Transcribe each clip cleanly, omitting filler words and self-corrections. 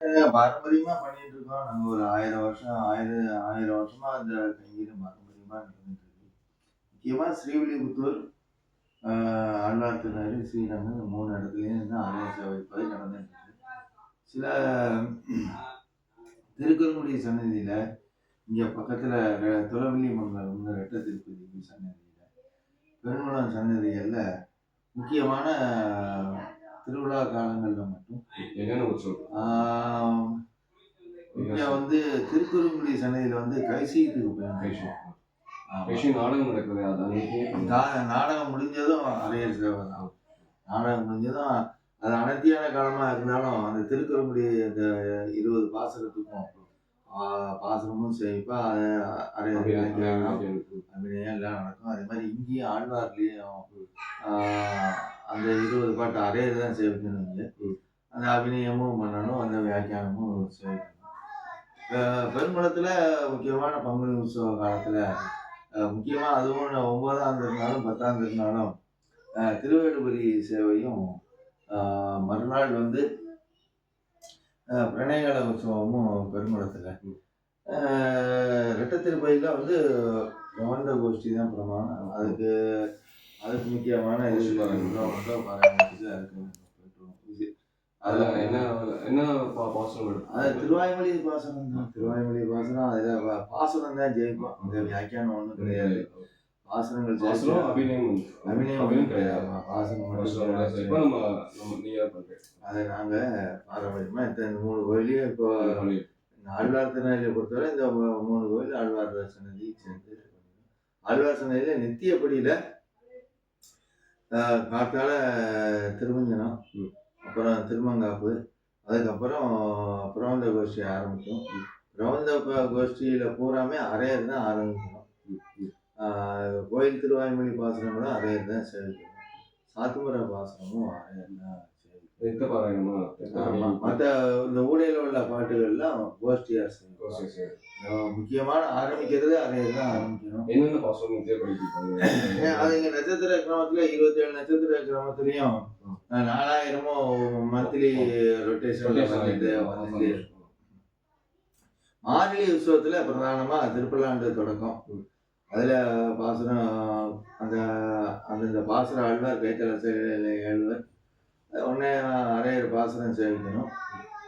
பாரம்பரியமா பண்ணிட்டு இருக்கோம். நாங்க ஒரு 1000 வருஷம் 1000 வருஷமா அந்த கைங்கரியம் பாரம்பரியமா நடந்துட்டு இருக்கு. முக்கியமா ஸ்ரீவில்லிபுத்தூர், ஆ ஆழ்வார் திருநகரி, ஸ்ரீரங்கம் இந்த 3 இடத்துலயும் வந்து ஆலய சேவை இப்ப நடந்துட்டு இருக்கு. சில திருக்குறங்குடி சன்னதியில, இங்க பக்கத்துல துறவிலிமங்கலம் ரெட்ட திருப்பதி சன்னதியில, பெருங்குளம் சன்னதிகள்ல முக்கியமான திருவிழா காலங்கள்ல மட்டும் என்னென்ன உற்சவம்? இங்க வந்து திருக்குறங்குடி சன்னதியில வந்து கைசீட்டுக்கு போயிருந்தோம். நாடகம் நடக்குது அதான் நாடகம் முடிஞ்சதும் அரையர் சேவை தான். நாடகம் முடிஞ்சதும் அது அனர்த்தியான காலமா இருந்தாலும் அந்த திருக்குறங்குடி அந்த 20 பாசுரத்துக்கும் பாசுரமும் சேவிப்பா அரையர் அபிநயம் எல்லாம் நடக்கும். அதே மாதிரி இங்கேயும் ஆழ்வார்லேயும் அந்த 20 பாட்டு அரையர் தான் சேவிக்கணும். இங்கே அந்த அபிநயமும் பண்ணணும், அந்த வியாக்கியானமும் சேவிக்கணும். பெருங்குளத்துல முக்கியமான பங்குனி உற்சவ காலத்துல முக்கியமா அதுவும் 9ஆம் திருநாளும் 10ஆம் திருநாளும் திருவேடுபுரி சேவையும், மறுநாள் வந்து பிரணயகால உற்சவமும் பெருங்குளத்துல. ரெட்ட திருப்பதியில வந்து பிரபந்த கோஷ்டி தான் பிரமாணம். அதுக்கு முக்கியமான பாராயணத்துக்கு அதுக்கு அதுல என்ன பாசனம்? அது திருவாய்மொழி பாசனம் தான். திருவாய்மொழி பாசனம் அதுல பாசனம் தான் ஜெயிக்கும். இந்த வியாக்கியானம் ஒண்ணும் கிடையாது. பாசனங்கள் அபிநயம் கிடையாது. பாசனம் அதை நாங்க பாரம்பரியமா இந்த 3 கோயிலையும் இப்போ ஆழ்வார் திருநெல்வேலியை பொறுத்தவரை இந்த 3 கோயில் ஆழ்வார் சன்னதி சேர்ந்து. ஆழ்வார் சன்னதியில நித்தியப்படியில காத்தால திருமஞ்சனம், அப்புறம் திருமங்காப்பு, அதுக்கப்புறம் பிரபந்த கோஷ்டி ஆரம்பிக்கும். பிரபந்த கோஷ்டியில பூராமே அரையர் தான் ஆரம்பிக்கணும். கோயில் திருவாய்மொழி பாசனம் கூட அரையர் தான் சேவிக்கணும். சாத்துமுறை பாசனமும் அரையர் தான் சேவிக்கணும். மற்ற இந்த ஊடையில உள்ள பாட்டுகள்லாம் கோஷ்டியார் சேவிக்கணும். முக்கியமான ஆரம்பிக்கிறது அரையர் தான் ஆரம்பிக்கணும். என்னென்ன பாசனம் அது இங்க நட்சத்திர கிராமத்துல 27 நட்சத்திர கிராமத்துலயும் 4000 மந்த்லி ரொட்டேஷன்ல வந்துட்டு மார்கழி உற்சவத்துல பிரதானமா திருப்பல்லாண்டு தொடக்கம். அதுல பாசுரம் அந்த பாசுரம் ஆழ்வார் கைத்தல ஏழுவர் உடனே அரையர் பாசுரம் சேவிக்கணும்.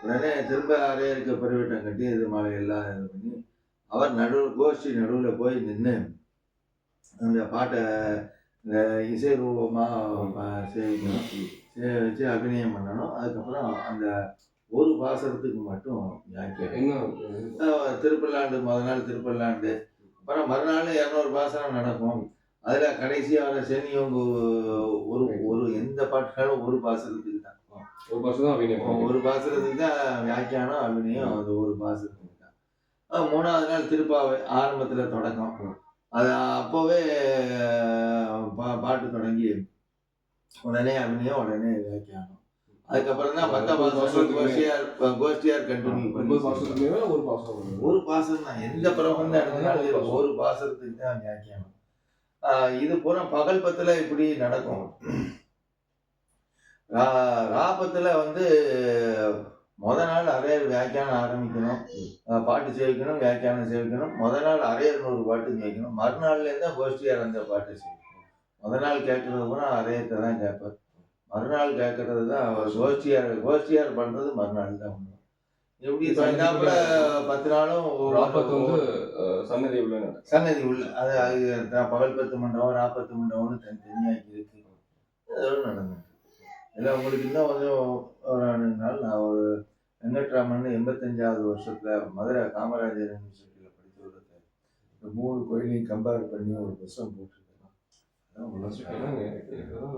உடனே திரும்ப அரையருக்கு பெருவிட்டம் கட்டி இது மலை எல்லாம் இது பண்ணி அவர் கோஷ்டி நடுவில் போய் நின்று அந்த பாட்டை இந்த இசை ரூபமா சேவிக்கணும். வச்சு அபிநயம் பண்ணணும். அதுக்கப்புறம் அந்த ஒரு பாசனத்துக்கு மட்டும் திருப்பல்லாண்டு முதல் நாள் திருப்பல்லாண்டு, அப்புறம் மறுநாள் 200 பாசனம் நடக்கும். அதுல கடைசியான சென்னியவங்க ஒரு எந்த பாட்டுனாலும் ஒரு பாசனத்துக்கு தான், ஒரு பாசனத்துக்கு தான் வியாக்கியானம் அபிநயம். அது ஒரு பாசனத்துக்கு தான். 3ஆவது நாள் திருப்பாவை ஆரம்பத்துல தொடக்கம். அது அப்போவே பாட்டு தொடங்கி உடனே அபிநயம், உடனே வியாக்கியானம். அதுக்கப்புறம் தான் மற்ற கோஷ்டியார் கண்டினியூ பண்ணி ஒரு பாசனம் தான். எந்த பிரபந்தம் எடுத்தாலும் ஒரு பாசனத்துக்கு தான் வியாக்கியானம். இது பூரா பகல் பத்துல இப்படி நடக்கும். ராபத்துல வந்து முத நாள் அரையர் வியாக்கியானம் ஆரம்பிக்கணும், பாட்டு சேவிக்கணும், வியாக்கியானம் சேவிக்கணும். முத நாள் அரையர் 100 பாட்டு கேட்கணும். மறுநாள்ல இருந்தா கோஷ்டியார் அந்த பாட்டு சேவிக்கணும். முத நாள் கேட்கறது பூரா அரையத்தை தான் கேட்பார். மறுநாள் கேட்கறது தான் கோஷ்டியார் பண்றது மறுநாள் தான். எப்படி 10 நாளும் சன்னதி உள்ள அது பகல் 10 மண்டபம் 40 மண்டபம்னு தனித்தனியா இருக்கு. அதோட நடந்தது இல்லை. உங்களுக்கு இன்னும் கொஞ்சம் ஒரு 2 நாள் நான் ஒரு வெங்கட்ராமன் 85வது வருஷத்துல மதுரை காமராஜர் யூனிவர்சிட்டியில படித்து வருது. இந்த 3 கோயிலையும் கம்பேர் பண்ணி ஒரு புத்தகம் போட்டிருக்கேன்.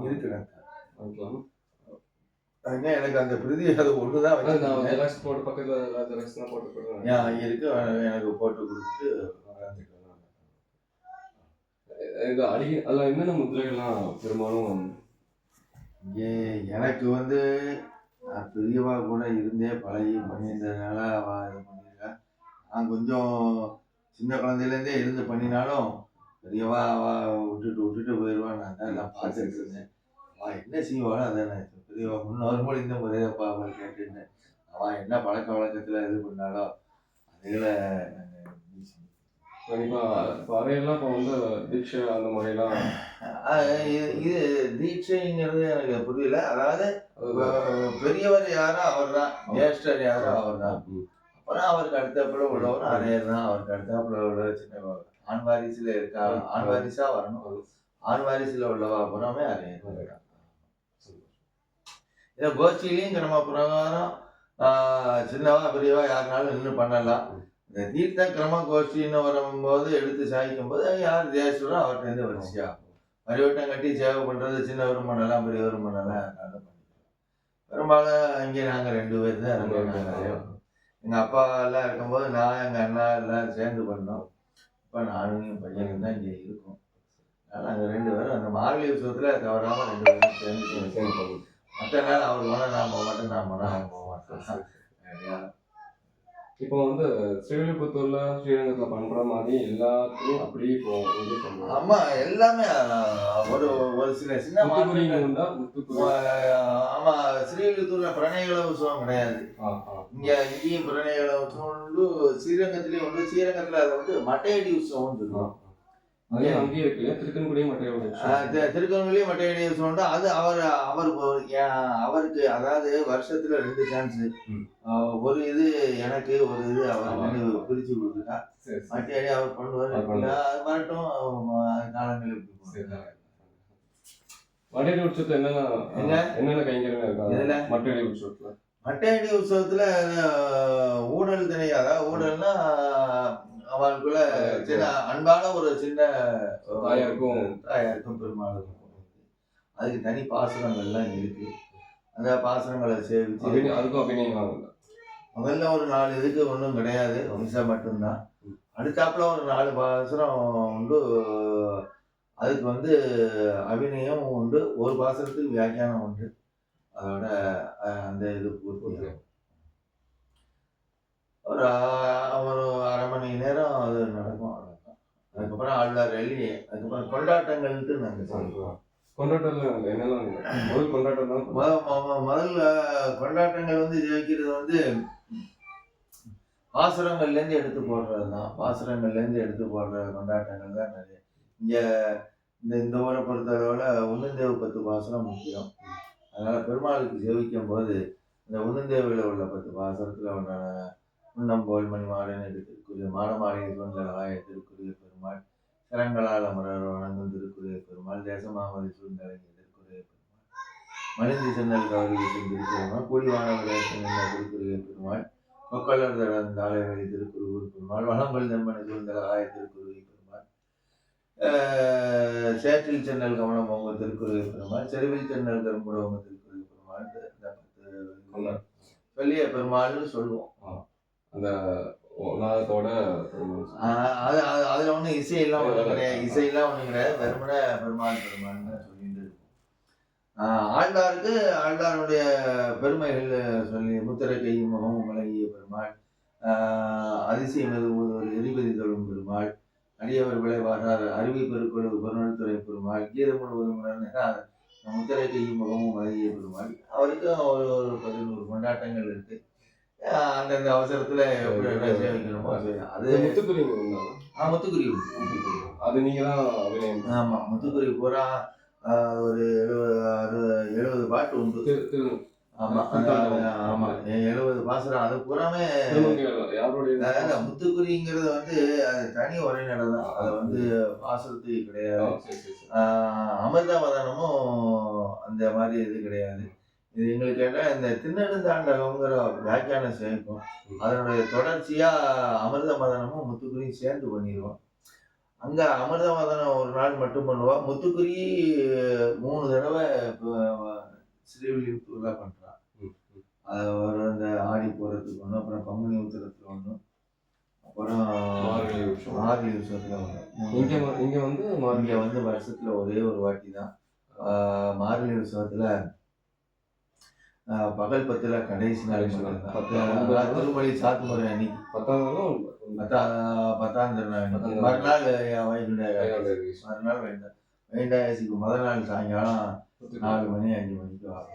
இருக்கிறேன். எனக்கு அந்த பிரதி அது ஒண்ணுதான் இருக்கு. எனக்கு போட்டு கொடுத்து என்னென்ன முத்திரைகள்லாம் பெரும்பாலும் இங்கே எனக்கு வந்து பெரியவா கூட இருந்தே பழகி பண்ணியிருந்ததுனால இது பண்ணியிருக்கேன். நான் கொஞ்சம் சின்ன குழந்தையிலேருந்தே இருந்து பண்ணினாலும் பெரியவா விட்டுட்டு போயிடுவான். நான் தான் எல்லாம் பார்த்துட்டு இருந்தேன். என்ன செய்வாளோ அதை நான் பெரியவா முன்னோர் மொழி இந்த முறையை கேட்டுருந்தேன். அவன் என்ன பழக்க வழக்கத்துல இது பண்ணாலோ அதுல நாங்க இப்போ அதையெல்லாம் இப்போ வந்து தீட்சை அந்த மாதிரிலாம் இது தீட்சைங்கிறது எனக்கு புரியல. அதாவது பெரியவர் யாரோ அவர் தான், ஜேஷ்டர் யாரோ அவர் தான். அப்புறம் அவருக்கு அடுத்தாப்புல உள்ளவர் அரையர் தான். அவருக்கு அடுத்தாப்புல உள்ள சின்ன ஆண் வாரிசுல இருக்கா, ஆண் வாரிசா வரணும். ஆண் வாரிசுல உள்ளவா புறமே அரையர். இதை கோஷ்டிலையும் நம்ம பிரகாரம் சின்னவா பெரியவா யாருனாலும் நின்று பண்ணலாம். இந்த தீர்த்த கிரம கோஷ்டின்னு வரும்போது எடுத்து சாய்க்கும் போது யார் தேசரோ அவர்கிட்ட வரிசையா பரிவட்டம் கட்டி சேவை பண்றது சின்னவரும் பண்ணலாம், பெரியவரும் பண்ணலாம், யாருனாலும் பண்ணிக்கலாம். பெரும்பாலும் இங்கே நாங்கள் 2 பேர் தான் இருக்கோம். எங்க அப்பா எல்லாம் இருக்கும்போது நான் எங்க அண்ணா எல்லாரும் சேர்ந்து பண்ணோம். இப்போ நானும் என் பையனும் தான் இங்கே இருக்கோம். அதனால நாங்கள் 2 பேரும் அந்த மார்கழி உற்சவத்துல தவறாம 2 பேரும் சேர்ந்து பண்ணுவோம். மற்ற நாள் அவர் போனால் நான் போக மாட்டேன், நான் போனால் அவன் போக மாட்டேன். இப்போ வந்து ஸ்ரீவில்லிபுத்தூர்ல ஸ்ரீரங்கத்துல பண்ற மாதிரி எல்லாத்துலயும் அப்படியே போவோம். ஆமா, எல்லாமே ஒரு ஒரு சின்ன ஆமா. ஸ்ரீவில்லிபுத்தூர்ல பிரணயகள உற்சவம் கிடையாது. இங்கேயும் பிரணயகள உற்சவம் உண்டு. ஸ்ரீரங்கத்திலயும் உண்டு. ஸ்ரீரங்கத்துல அதை வந்து மட்டையடி உற்சவம் சொல்லுவோம். அங்கேயே இருக்கு திருக்கன்குடியும் திருக்கன்குடியும் மட்டையடி உற்சவம் உண்டு. அது அவருக்கு அதாவது வருஷத்துல 2 சான்ஸ். ஒரு இது எனக்கு, ஒரு இது அவர் பிரிச்சு கொடுத்துட்டா மட்டையடி அவர் பண்ணுவார். அது வரட்டும், காலங்கள் எப்படி மட்டையடி உற்சவத்துல என்னென்ன கைங்கரமே இருக்கா? மட்டையடி உற்சவத்துல மட்டையடி உற்சவத்துல ஊடல் திணை, அதாவது ஊடல்னா அவனுக்குள்ள சின்ன அன்பான ஒரு சின்ன தாயாருக்கும் பெருமாளுக்கும் அதுக்கு தனி பாசுரங்கள்லாம் இருக்கு. அந்த பாசுரங்களை சேவிச்சு அதுக்கும் அபிநயம் முதல்ல ஒரு 4 இதுக்கு ஒன்றும் கிடையாது, வம்சா மட்டும்தான். அடுத்தாப்புல ஒரு 4 பாசுரம் உண்டு. அதுக்கு வந்து அபிநயம் உண்டு. ஒரு பாசுரத்துக்கு வியாக்கியானம் உண்டு. அதோட அந்த இது பூர்த்தி ஒரு 1/2 மணி நேரம் அது நடக்கும். அதுக்கப்புறம் ஆழ்வார் எழுதி அதுக்கப்புறம் கொண்டாட்டங்கள்ட்டு நாங்கள் சொல்லுவோம். கொண்டாட்டம் என்னெல்லாம் முதல் கொண்டாட்டம் தான். முதல்ல கொண்டாட்டங்கள் வந்து ஜெயிக்கிறது வந்து பாசுரங்கள்லேருந்து எடுத்து போடுறது தான். பாசுரங்கள்லேருந்து எடுத்து போடுற கொண்டாட்டங்கள் தான் நிறைய. இங்கே இந்த ஊரை பொறுத்தளவில் உன்னந்தேவ 10 பாசுரம் முக்கியம். அதனால பெருமாளுக்கு சேவிக்கும் போது இந்த உன்னந்தேவில உள்ள 10 பாசுரத்தில் உண்டான உண்ணம்போல் மணிமாடன் திருக்குரிய மாடமாளிகை சுந்தரகாய திருக்குரிய பெருமாள், சிரங்களால் அமரர் வணங்கும் திருக்குரிய பெருமாள், தேசமாமதி சூழ்நிலைங்க திருக்குரிய பெருமாள், மலிந்தி சென்னல் கவரி திருப்பெருமாள், கூடிவானவர் திருக்குரிய பெருமாள், கொக்கலர் தாளைவெளி திருக்குருவூர் பெருமாள், வளம்பல் தன்மனை சூழ்நிலகாய திருக்குரிய பெருமாள், சேற்றில் சென்னல் கவனம் பொங்க திருக்குரிய பெருமாள், செருவில் சென்னல் கரும்புடவங்க திருக்குரிய பெருமாள் சொல்லிய பெருமாள்னு சொல்லுவோம். அந்த நாதத்தோட அதுல ஒன்றும் இசையெல்லாம் ஒன்றும் கிடையாது. இசையெல்லாம் ஒன்றும் கிடையாது. வெறுமனே பெருமாள் பெருமாள்னு சொல்லிட்டு இருக்கும். ஆழ்வாருக்கு ஆழ்வாருடைய பெருமைகள் சொல்லி முத்திரை கையும் முகமும் விளங்கிய பெருமாள், அதிசயம் ஒரு எரிபதி தொழும் பெருமாள், அடியவர் விளைவார் அருவி பெருக்குழு பொருள்துறை பெருமாள், கீதை முழுவதும் முத்திரை கையும் முகமும் விளங்கிய பெருமாள். அவருக்கும் ஒரு 11 கொண்டாட்டங்கள் இருக்கு. அந்தந்த அவசரத்துல எப்படி சேவிக்கணுமோ அது முத்துக்குருவி முத்துக்குருவி அது நீங்க தான். ஆமா, முத்துக்குருவி பூரா ஒரு 70 பாட்டு உண்டு. ஆமா ஆமா 70 பாசுரம். அது பூராமே முத்துக்குருவிங்கிறது வந்து அது தனி ஒரே நிலை தான். அது வந்து பாசுரத்துக்கு கிடையாது. அமிர்தவதனமும் அந்த மாதிரி இது கிடையாது. இது எங்களுக்கு என்ன இந்த திருநெடுந்தாண்டகம்ங்கிற வியாக்கியானம் சேர்க்கும். அதனுடைய தொடர்ச்சியா அமிர்த மதனமும் முத்துக்குரியும் சேர்ந்து பண்ணிடுவோம். அங்க அமிர்த மதனம் ஒரு நாள் மட்டும் பண்ணுவோம். முத்துக்குரி 3 தடவை ஸ்ரீவில்லிபுத்தூர்ல பண்றான். அது ஒரு இந்த ஆடி போறதுக்கு ஒன்று, அப்புறம் பங்குனி உத்திரத்துல ஒன்று, அப்புறம் மார்கழி உற்சவத்துல ஒன்று. இங்க வந்து வருஷத்துல ஒரே ஒரு வாட்டி தான். மார்கழி உற்சவத்துல பகல் 10ல கடைசி நாள் திருமொழி சாத்து முறை அன்னைக்கு 10ஆம் திருநாள் மறுநாள் மறுநாள் வைண்டாயசிக்கு முதல் நாள் சாயங்காலம் 4 மணி 5 மணிக்கு வாங்க.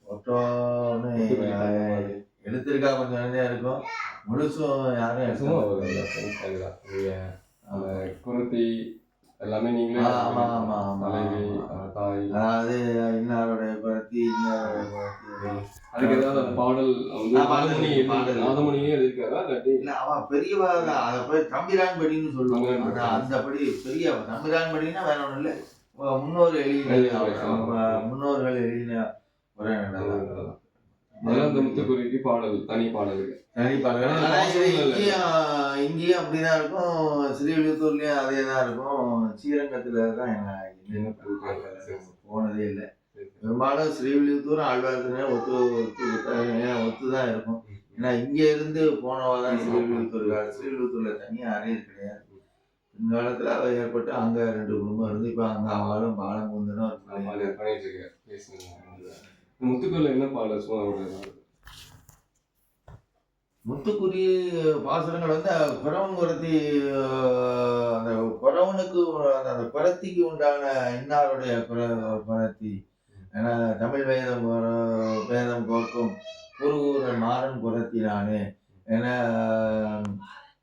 ஒட்டோன்னு எழுத்திருக்கா கொஞ்சம் நிறையா இருக்கும், முழுசும் யாரும் சும்மா எடுக்க ஒரு மாட்டாங்க. அதுதான் நீங்க அந்த குருத்தி எல்லாமே நீங்களே ஆமா ஆமா ஆமா தலைவி தாய் அதாவது இன்னாருடைய குரத்தி இன்னாருடைய குரத்தி. அதுக்கு ஏதாவது அந்த பாடல் வந்து நாதமணி நாதமணியே எழுதியிருக்காரா இல்லாட்டி இல்ல அவன் பெரியவா தான், அதை போய் தம்பிரான்படின்னு சொல்லுவாங்க. தம்பிரான்படி. அந்த படி பெரிய தம்பிரான்படினா வேற ஒண்ணும் இல்லை, முன்னோர் முன்னோர்கள் எழுதின ஒரே நடனம். அதெல்லாம் அந்த முத்துக்குருவிக்கு பாடல் தனி பாடலுக்கு தனி பாடல்கள். ஆனா இது இங்கேயும் அப்படிதான் இருக்கும், ஸ்ரீவில்லிபுத்தூர்லயும் அதே தான் இருக்கும். ஸ்ரீரங்கத்துல தான் என்ன போனதே இல்லை. பெரும்பாலும் ஸ்ரீவில்லிபுத்தூர் ஆழ்வார்த்தினே ஒத்துதான் இருக்கும். ஏன்னா இங்க இருந்து போனவா தான் ஸ்ரீவில்லிபுத்தூர். ஸ்ரீவில்லிபுத்தூர்ல தனியா அறையில் கிடையாது. பின்காலத்துல அவ ஏற்பட்டு அங்க 2 குடும்பம் இருந்து இப்ப அங்க அவளும் பாலம் கொண்டுன்னு ஒரு பண்ணிட்டு இருக்கேன். முத்துக்குள்ள என்ன பாடல் சும்மா ஒரு முத்துக்குரிய பாசுரங்கள் வந்து குறவன் குரத்தி, அந்த குறவனுக்கு அந்த குரத்திக்கு உண்டான இன்னாருடைய குரத்தி. ஏன்னா தமிழ் வேதம் கோர்க்கும் குருகூர மாறன் குரத்தினானே. ஏன்னா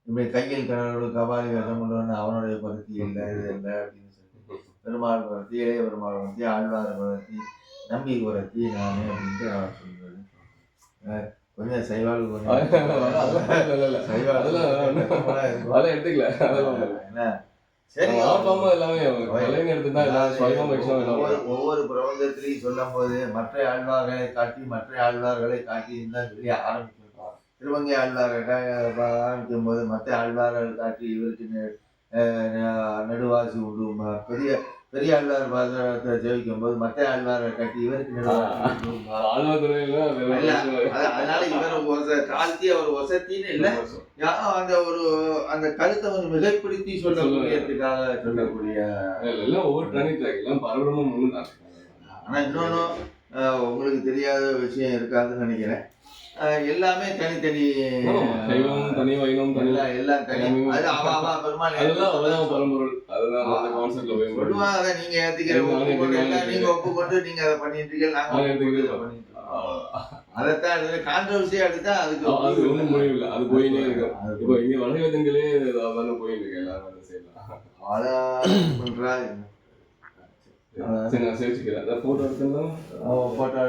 இப்படி கையில் கடவுளோடு கபாலி வேஷம் கொண்டு அவனுடைய குரத்தி இல்லை, இது இல்லை அப்படின்னு சொல்லி பெருமாள் குரத்தி, இளைய பெருமாள் குரத்தி, ஆழ்வார் குரத்தி, நம்பி குரத்தி நானே அப்படின்ட்டு அவர் சொல்றாரு. கொஞ்சம் சைவாள் எடுத்துக்கல என்ன சரி. ஒவ்வொரு பிரபந்தத்திலையும் சொல்லும் போது மற்ற ஆழ்வார்களை காட்டி தான் சொல்லி ஆரம்பிச்சிருக்கோம். திருவங்கை ஆழ்வார்கள் ஆரம்பிக்கும் போது மற்ற ஆழ்வார்கள் காட்டி இவருக்கு நெடுவாசி விடும், பெரிய ஆழ்வார் பாத்திரத்தை ஜெயிக்கும் போது மற்ற ஆழ்வாரை கட்டி இவருக்கு நெடுவாசி. அதனால இவர் தாழ்த்தி அவர் வசத்தின்னு இல்லை, அந்த அந்த கருத்தை கொஞ்சம் மிகைப்படுத்தி சொல்லக்கூடியதுக்காக சொல்லக்கூடிய. ஆனா இன்னொன்னு உங்களுக்கு தெரியாத விஷயம் இருக்காதுன்னு நினைக்கிறேன். எல்லாமே தனித்தனி, எல்லாம் தனி. அது அவ பெருமாள் சொல்லுவாங்க, அதை நீங்க ஏத்துக்கிற நீங்க ஒப்புக்கொண்டு நீங்க அதை பண்ணிட்டு இருக்கீங்க, நாங்க அதைத்தான் கான்ட்ரவர்சியா எடுத்தா அதுக்கு ஒன்றும் முடியல. அது போயினே இருக்கு. இப்போ இங்க வடகிழக்குங்களே அதான போயிட்டு இருக்கு எல்லாரும் செய்யலாம். பண்றா. சரி நான் சேர்த்துக்கிறேன். Photo எடுத்துலாம் photo